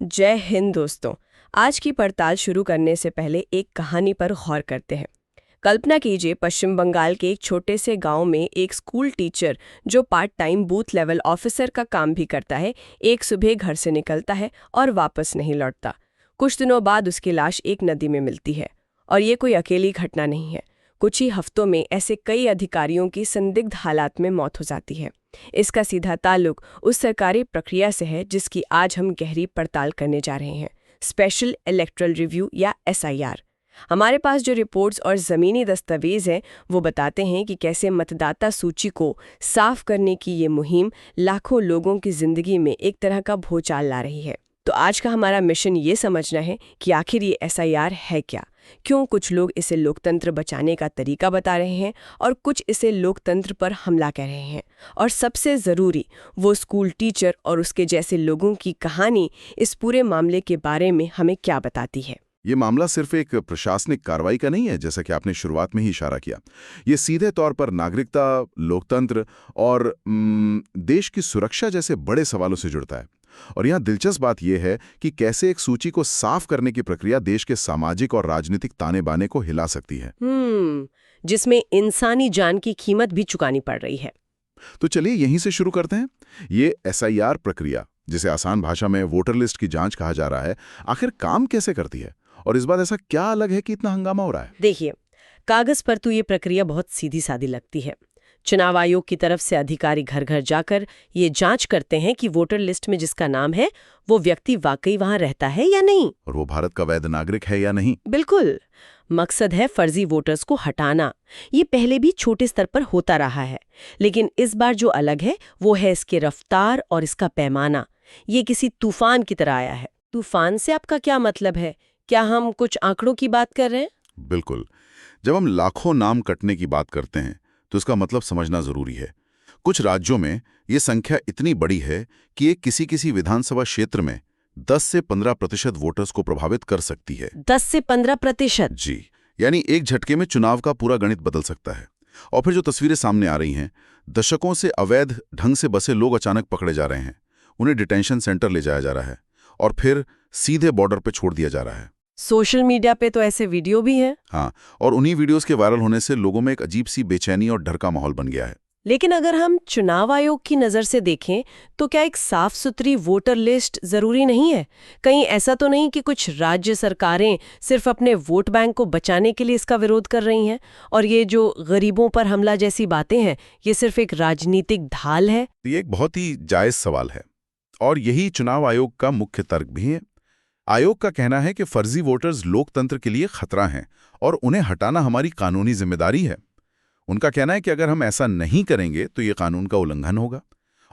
जय हिंद दोस्तों। आज की पड़ताल शुरू करने से पहले एक कहानी पर गौर करते हैं। कल्पना कीजिए, पश्चिम बंगाल के एक छोटे से गांव में एक स्कूल टीचर जो part time booth level officer का काम भी करता है, एक सुबह घर से निकलता है और वापस नहीं लौटता। कुछ दिनों बाद उसकी लाश एक नदी में मिलती है। और ये कोई अकेली घटना नहीं है। कुछ ही हफ्तों में ऐसे कई अधिकारियों की संदिग्ध हालात में मौत हो जाती है। इसका सीधा ताल्लुक उस सरकारी प्रक्रिया से है जिसकी आज हम गहरी पड़ताल करने जा रहे हैं, स्पेशल इलेक्टोरल रिव्यू या SIR। हमारे पास जो रिपोर्ट्स और ज़मीनी दस्तावेज हैं वो बताते हैं कि कैसे मतदाता सूची को साफ करने की ये मुहिम लाखों लोगों की ज़िंदगी में एक तरह का भूचाल ला रही है। तो आज का हमारा मिशन ये समझना है कि आखिर ये SIR है क्या, क्यों कुछ लोग इसे लोकतंत्र बचाने का तरीका बता रहे हैं और कुछ इसे लोकतंत्र पर हमला कह रहे हैं, और सबसे ज़रूरी वो स्कूल टीचर और उसके जैसे लोगों की कहानी इस पूरे मामले के बारे में हमें क्या बताती है। ये मामला सिर्फ एक प्रशासनिक कार्रवाई का नहीं है, जैसा कि आपने शुरुआत में ही इशारा किया। ये सीधे तौर पर नागरिकता, लोकतंत्र और देश की सुरक्षा जैसे बड़े सवालों से जुड़ता है। और यहाँ दिलचस्प बात यह है कि कैसे एक सूची को साफ करने की प्रक्रिया देश के सामाजिक और राजनीतिक ताने बाने को हिला सकती है। जिसमें इंसानी जान की कीमत भी चुकानी पड़ रही है। तो चलिए यहीं से शुरू करते हैं। ये SIR प्रक्रिया, जिसे आसान भाषा में वोटर लिस्ट की जांच कहा जा रहा है, आखिर काम कैसे करती है और इस बार ऐसा क्या अलग है कि इतना हंगामा हो रहा है? देखिए, कागज पर तो ये प्रक्रिया बहुत सीधी सादी लगती है। चुनाव आयोग की तरफ से अधिकारी घर घर जाकर ये जांच करते हैं कि वोटर लिस्ट में जिसका नाम है वो व्यक्ति वाकई वहां रहता है या नहीं, और वो भारत का वैध नागरिक है या नहीं। बिल्कुल। मकसद है फर्जी वोटर्स को हटाना। ये पहले भी छोटे स्तर पर होता रहा है, लेकिन इस बार जो अलग है वो है इसके रफ्तार और इसका पैमाना। ये किसी तूफान की तरह आया है। तूफान से आपका क्या मतलब है? क्या हम कुछ आंकड़ों की बात कर रहे हैं? बिल्कुल। जब हम लाखों नाम कटने की बात करते हैं तो इसका मतलब समझना जरूरी है। कुछ राज्यों में ये संख्या इतनी बड़ी है कि ये किसी विधानसभा क्षेत्र में 10 से 15% वोटर्स को प्रभावित कर सकती है। 10 से 15%? जी, यानी एक झटके में चुनाव का पूरा गणित बदल सकता है। और फिर जो तस्वीरें सामने आ रही हैं, दशकों से अवैध ढंग से बसे लोग अचानक पकड़े जा रहे हैं, उन्हें डिटेंशन सेंटर ले जाया जा रहा है और फिर सीधे बॉर्डर पे छोड़ दिया जा रहा है। सोशल मीडिया पे तो ऐसे वीडियो भी हैं। हाँ, और उन्हीं वीडियोस के वायरल होने से लोगों में एक अजीब सी बेचैनी और डर का माहौल बन गया है। लेकिन अगर हम चुनाव आयोग की नज़र से देखें तो क्या एक साफ सुथरी वोटर लिस्ट ज़रूरी नहीं है? कहीं ऐसा तो नहीं कि कुछ राज्य सरकारें सिर्फ अपने वोट बैंक को बचाने के लिए इसका विरोध कर रही हैं, और ये जो गरीबों पर हमला जैसी बातें हैं ये सिर्फ एक राजनीतिक ढाल है? ये एक बहुत ही जायज़ सवाल है और यही चुनाव आयोग का मुख्य तर्क भी है। आयोग का कहना है कि फर्जी वोटर्स लोकतंत्र के लिए खतरा हैं और उन्हें हटाना हमारी कानूनी जिम्मेदारी है। उनका कहना है कि अगर हम ऐसा नहीं करेंगे तो ये कानून का उल्लंघन होगा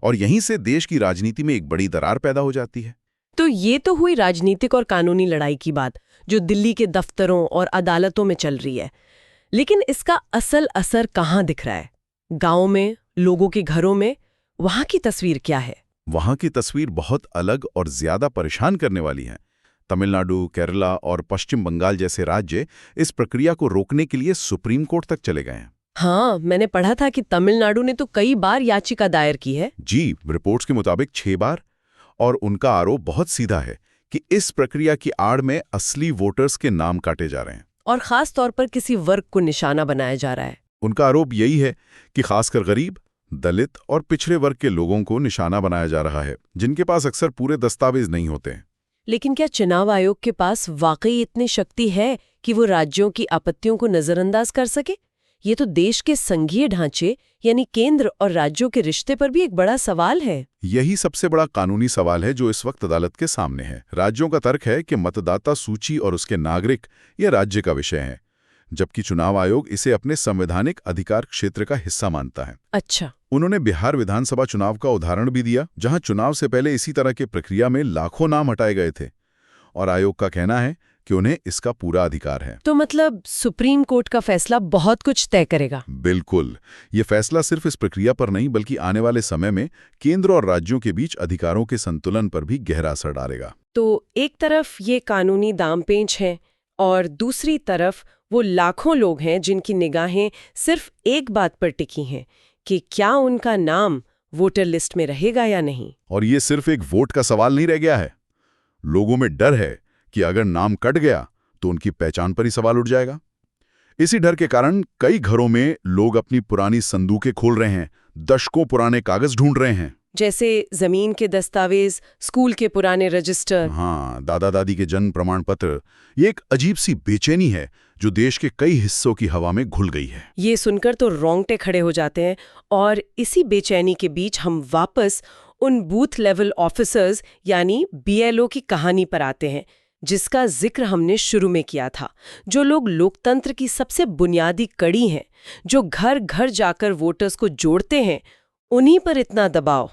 और यहीं से देश की राजनीति में एक बड़ी दरार पैदा हो जाती है। तो ये तो हुई राजनीतिक और कानूनी लड़ाई की बात, जो दिल्ली के दफ्तरों और अदालतों में चल रही है। लेकिन इसका असल असर कहाँ दिख रहा है? गाँव में, लोगों के घरों में? वहाँ की तस्वीर क्या है? वहाँ की तस्वीर बहुत अलग और ज्यादा परेशान करने वाली है। तमिलनाडु, केरला और पश्चिम बंगाल जैसे राज्य इस प्रक्रिया को रोकने के लिए सुप्रीम कोर्ट तक चले गए हैं। हाँ, मैंने पढ़ा था कि तमिलनाडु ने तो कई बार याचिका दायर की है। जी, रिपोर्ट्स के मुताबिक 6 बार। और उनका आरोप बहुत सीधा है कि इस प्रक्रिया की आड़ में असली वोटर्स के नाम काटे जा रहे हैं और खास तौर पर किसी वर्ग को निशाना बनाया जा रहा है। उनका आरोप यही है कि खासकर गरीब, दलित और पिछड़े वर्ग के लोगों को निशाना बनाया जा रहा है, जिनके पास अक्सर पूरे दस्तावेज नहीं होते हैं। लेकिन क्या चुनाव आयोग के पास वाकई इतनी शक्ति है कि वो राज्यों की आपत्तियों को नजरअंदाज कर सके? ये तो देश के संघीय ढांचे यानी केंद्र और राज्यों के रिश्ते पर भी एक बड़ा सवाल है। यही सबसे बड़ा कानूनी सवाल है जो इस वक्त अदालत के सामने है। राज्यों का तर्क है कि मतदाता सूची और उसके नागरिक ये राज्य का विषय है, जबकि चुनाव आयोग इसे अपने संवैधानिक अधिकार क्षेत्र का हिस्सा मानता है। अच्छा। उन्होंने बिहार विधानसभा चुनाव का उदाहरण भी दिया, जहां चुनाव से पहले इसी तरह की प्रक्रिया में लाखों नाम हटाए गए थे और आयोग का कहना है कि उन्हें इसका पूरा अधिकार है। तो मतलब सुप्रीम कोर्ट का फैसला बहुत कुछ तय करेगा? बिल्कुल। ये फैसला सिर्फ इस प्रक्रिया पर नहीं बल्कि आने वाले समय में केंद्र और राज्यों के बीच अधिकारों के संतुलन पर भी गहरा असर डालेगा। तो एक तरफ ये कानूनी दांवपेच है और दूसरी तरफ वो लाखों लोग हैं जिनकी निगाहें सिर्फ एक बात पर टिकी हैं कि क्या उनका नाम वोटर लिस्ट में रहेगा या नहीं। और ये सिर्फ एक वोट का सवाल नहीं रह गया है। लोगों में डर है कि अगर नाम कट गया तो उनकी पहचान पर ही सवाल उठ जाएगा। इसी डर के कारण कई घरों में लोग अपनी पुरानी संदूकें खोल रहे हैं, दशकों पुराने कागज ढूंढ रहे हैं। जैसे जमीन के दस्तावेज, स्कूल के पुराने रजिस्टर। हाँ, दादा दादी के जन्म प्रमाण पत्र। ये एक अजीब सी बेचैनी है जो देश के कई हिस्सों की हवा में घुल गई है। ये सुनकर तो रोंगटे खड़े हो जाते हैं। और इसी बेचैनी के बीच हम वापस उन बूथ लेवल ऑफिसर्स यानी बीएलओ की कहानी पर आते हैं, जिसका जिक्र हमने शुरू में किया था। जो लोग लोकतंत्र की सबसे बुनियादी कड़ी हैं, जो घर घर जाकर वोटर्स को जोड़ते हैं, उन्हीं पर इतना दबाव।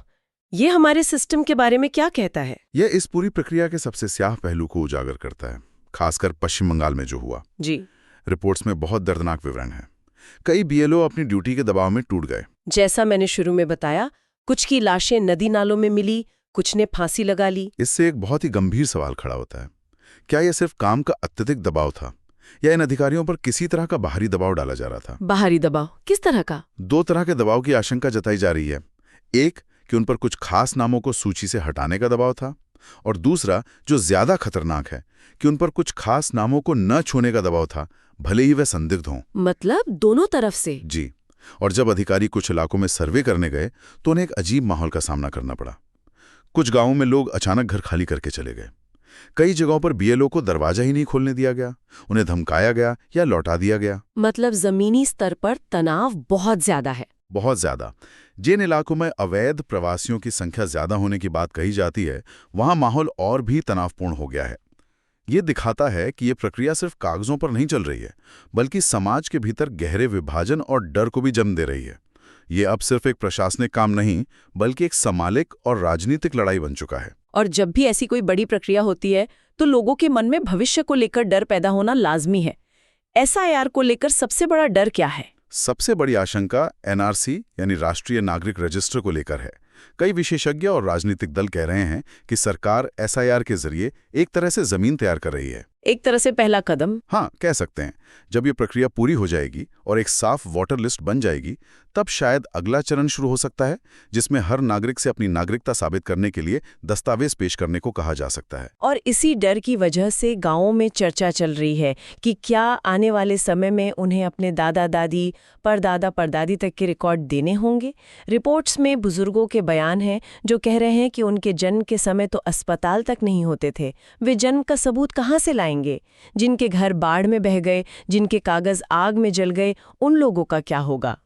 ये हमारे सिस्टम के बारे में क्या कहता है? यह इस पूरी प्रक्रिया के सबसे स्याह पहलू को उजागर करता है, खासकर पश्चिम बंगाल में जो हुआ। जी। रिपोर्ट्स में बहुत दर्दनाक विवरण है। कई बीएलओ अपनी ड्यूटी के दबाव में टूट गए। जैसा मैंने शुरू में बताया, कुछ की लाशें नदी नालों में मिली, कुछ ने फांसी लगा ली। इससे एक बहुत ही गंभीर सवाल खड़ा होता है, क्या यह सिर्फ काम का अत्यधिक दबाव था या इन अधिकारियों पर किसी तरह का बाहरी दबाव डाला जा रहा था? बाहरी दबाव किस तरह का? दो तरह के दबाव की आशंका जताई जा रही है। एक कि उन पर कुछ खास नामों को सूची से हटाने का दबाव था, और दूसरा जो ज्यादा खतरनाक है कि उन पर कुछ खास नामों को न छूने का दबाव था, भले ही वे संदिग्ध हों। मतलब दोनों तरफ से? जी। और जब अधिकारी कुछ इलाकों में सर्वे करने गए तो उन्हें एक अजीब माहौल का सामना करना पड़ा। कुछ गांवों में लोग अचानक घर खाली करके चले गए। कई जगहों पर बीएलओ को दरवाजा ही नहीं खोलने दिया गया, उन्हें धमकाया गया या लौटा दिया गया। मतलब जमीनी स्तर पर तनाव बहुत ज्यादा है। बहुत ज्यादा। जिन इलाकों में अवैध प्रवासियों की संख्या ज्यादा होने की बात कही जाती है, वहां माहौल और भी तनावपूर्ण हो गया है। ये दिखाता है कि ये प्रक्रिया सिर्फ कागजों पर नहीं चल रही है, बल्कि समाज के भीतर गहरे विभाजन और डर को भी जन्म दे रही है। ये अब सिर्फ एक प्रशासनिक काम नहीं, बल्कि एक सामाजिक और राजनीतिक लड़ाई बन चुका है। और जब भी ऐसी कोई बड़ी प्रक्रिया होती है तो लोगों के मन में भविष्य को लेकर डर पैदा होना लाजमी है। एसआईआर को लेकर सबसे बड़ा डर क्या है? सबसे बड़ी आशंका एनआरसी यानी राष्ट्रीय नागरिक रजिस्टर को लेकर है। कई विशेषज्ञ और राजनीतिक दल कह रहे हैं कि सरकार एसआईआर के जरिए एक तरह से जमीन तैयार कर रही है। एक तरह से पहला कदम। हाँ, कह सकते हैं। जब ये प्रक्रिया पूरी हो जाएगी और एक साफ वोटर लिस्ट बन जाएगी, तब शायद अगला चरण शुरू हो सकता है, जिसमें हर नागरिक से अपनी नागरिकता साबित करने के लिए दस्तावेज पेश करने को कहा जा सकता है। और इसी डर की वजह से गांवों में चर्चा चल रही है कि क्या आने वाले समय में उन्हें अपने दादा दादी, परदादा परदादी तक के रिकॉर्ड देने होंगे। रिपोर्ट्स में बुजुर्गों के बयान हैं जो कह रहे हैं कि उनके जन्म के समय तो अस्पताल तक नहीं होते थे। वे जन्म का सबूत कहाँ से लाएंगे? जिनके घर बाढ़ में बह गए, जिनके कागज आग में जल गए, उन लोगों का क्या होगा?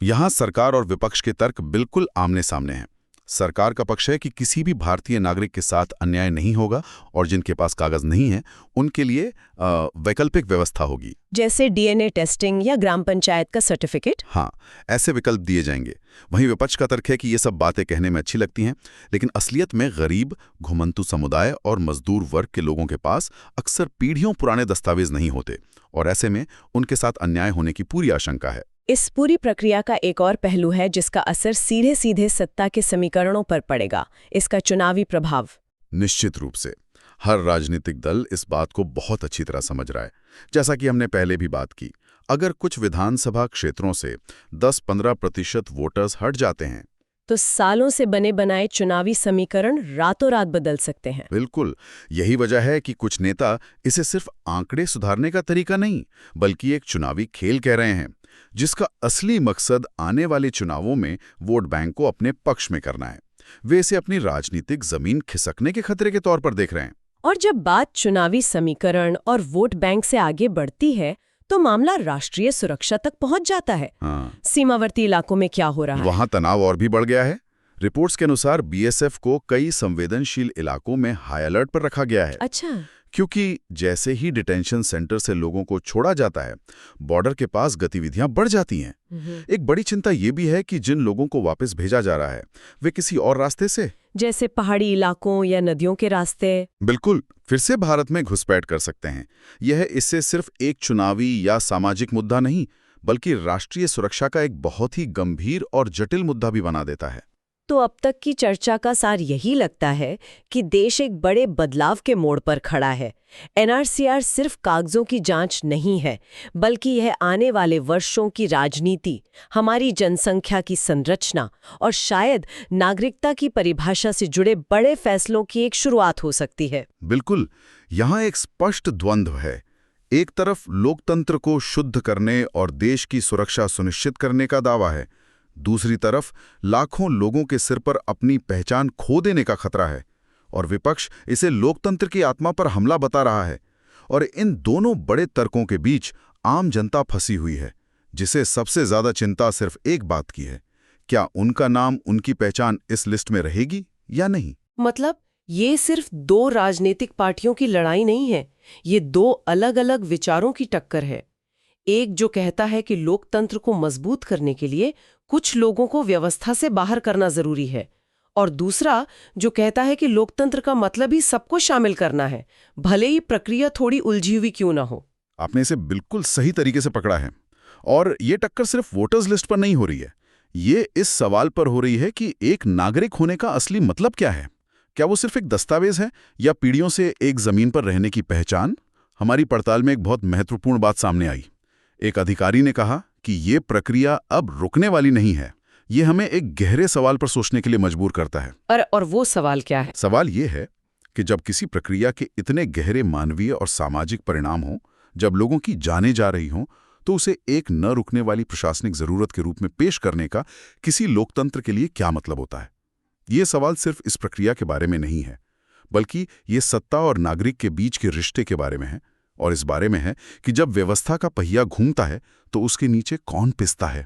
यहाँ सरकार और विपक्ष के तर्क बिल्कुल आमने सामने हैं। सरकार का पक्ष है कि किसी भी भारतीय नागरिक के साथ अन्याय नहीं होगा और जिनके पास कागज नहीं है उनके लिए वैकल्पिक व्यवस्था होगी, जैसे डीएनए टेस्टिंग या ग्राम पंचायत का सर्टिफिकेट। हाँ, ऐसे विकल्प दिए जाएंगे। वहीं विपक्ष का तर्क है कि ये सब बातें कहने में अच्छी लगती हैं, लेकिन असलियत में गरीब, घुमंतु समुदाय और मजदूर वर्ग के लोगों के पास अक्सर पीढ़ियों पुराने दस्तावेज नहीं होते, और ऐसे में उनके साथ अन्याय होने की पूरी आशंका है। इस पूरी प्रक्रिया का एक और पहलू है जिसका असर सीधे सीधे सत्ता के समीकरणों पर पड़ेगा, इसका चुनावी प्रभाव। निश्चित रूप से हर राजनीतिक दल इस बात को बहुत अच्छी तरह समझ रहा है। जैसा कि हमने पहले भी बात की, अगर कुछ विधानसभा क्षेत्रों से 10-15% वोटर्स हट जाते हैं तो सालों से बने बनाए चुनावी समीकरण रातों रात बदल सकते हैं। बिल्कुल। यही वजह है कि कुछ नेता इसे सिर्फ आंकड़े सुधारने का तरीका नहीं, बल्कि एक चुनावी खेल कह रहे हैं, जिसका असली मकसद आने वाले चुनावों में वोट बैंक को अपने पक्ष में करना है। वे इसे अपनी राजनीतिक जमीन खिसकने के खतरे के तौर पर देख रहे हैं। और जब बात चुनावी समीकरण और वोट बैंक से आगे बढ़ती है तो मामला राष्ट्रीय सुरक्षा तक पहुंच जाता है। सीमावर्ती इलाकों में क्या हो रहा है? वहां तनाव और भी बढ़ गया है। रिपोर्ट्स के अनुसार बीएसएफ को कई संवेदनशील इलाकों में हाई अलर्ट पर रखा गया है। अच्छा। क्योंकि जैसे ही डिटेंशन सेंटर से लोगों को छोड़ा जाता है, बॉर्डर के पास गतिविधियां बढ़ जाती हैं। एक बड़ी चिंता ये भी है कि जिन लोगों को वापस भेजा जा रहा है वे किसी और रास्ते से, जैसे पहाड़ी इलाकों या नदियों के रास्ते, बिल्कुल फिर से भारत में घुसपैठ कर सकते हैं। यह इससे सिर्फ एक चुनावी या सामाजिक मुद्दा नहीं, बल्कि राष्ट्रीय सुरक्षा का एक बहुत ही गंभीर और जटिल मुद्दा भी बना देता है। तो अब तक की चर्चा का सार यही लगता है कि देश एक बड़े बदलाव के मोड़ पर खड़ा है। एनआरसीआर सिर्फ कागजों की जांच नहीं है, बल्कि यह आने वाले वर्षों की राजनीति, हमारी जनसंख्या की संरचना और शायद नागरिकता की परिभाषा से जुड़े बड़े फैसलों की एक शुरुआत हो सकती है। बिल्कुल, यहाँ एक स्पष्ट द्वंद्व है। एक तरफ लोकतंत्र को शुद्ध करने और देश की सुरक्षा सुनिश्चित करने का दावा है, दूसरी तरफ लाखों लोगों के सिर पर अपनी पहचान खो देने का खतरा है, और विपक्ष इसे लोकतंत्र की आत्मा पर हमला बता रहा है। और इन दोनों बड़े तर्कों के बीच आम जनता फंसी हुई है, जिसे सबसे ज्यादा चिंता सिर्फ एक बात की है, क्या उनका नाम, उनकी पहचान इस लिस्ट में रहेगी या नहीं। मतलब ये सिर्फ दो राजनीतिक पार्टियों की लड़ाई नहीं है, ये दो अलग अलग विचारों की टक्कर है। एक जो कहता है कि लोकतंत्र को मजबूत करने के लिए कुछ लोगों को व्यवस्था से बाहर करना जरूरी है, और दूसरा जो कहता है कि लोकतंत्र का मतलब ही सबको शामिल करना है, भले ही प्रक्रिया थोड़ी उलझी हुई क्यों ना हो। आपने इसे बिल्कुल सही तरीके से पकड़ा है। और ये टक्कर सिर्फ वोटर्स लिस्ट पर नहीं हो रही है, ये इस सवाल पर हो रही है कि एक नागरिक होने का असली मतलब क्या है। क्या वो सिर्फ एक दस्तावेज है या पीढ़ियों से एक जमीन पर रहने की पहचान। हमारी पड़ताल में एक बहुत महत्वपूर्ण बात सामने आई। एक अधिकारी ने कहा कि ये प्रक्रिया अब रुकने वाली नहीं है। ये हमें एक गहरे सवाल पर सोचने के लिए मजबूर करता है। और वो सवाल क्या है? सवाल ये है कि जब किसी प्रक्रिया के इतने गहरे मानवीय और सामाजिक परिणाम हों, जब लोगों की जानें जा रही हों, तो उसे एक न रुकने वाली प्रशासनिक जरूरत के रूप में पेश करने का किसी लोकतंत्र के लिए क्या मतलब होता है। ये सवाल सिर्फ इस प्रक्रिया के बारे में नहीं है, बल्कि ये सत्ता और नागरिक के बीच के रिश्ते के बारे में है, और इस बारे में है कि जब व्यवस्था का पहिया घूमता है तो उसके नीचे कौन पिसता है।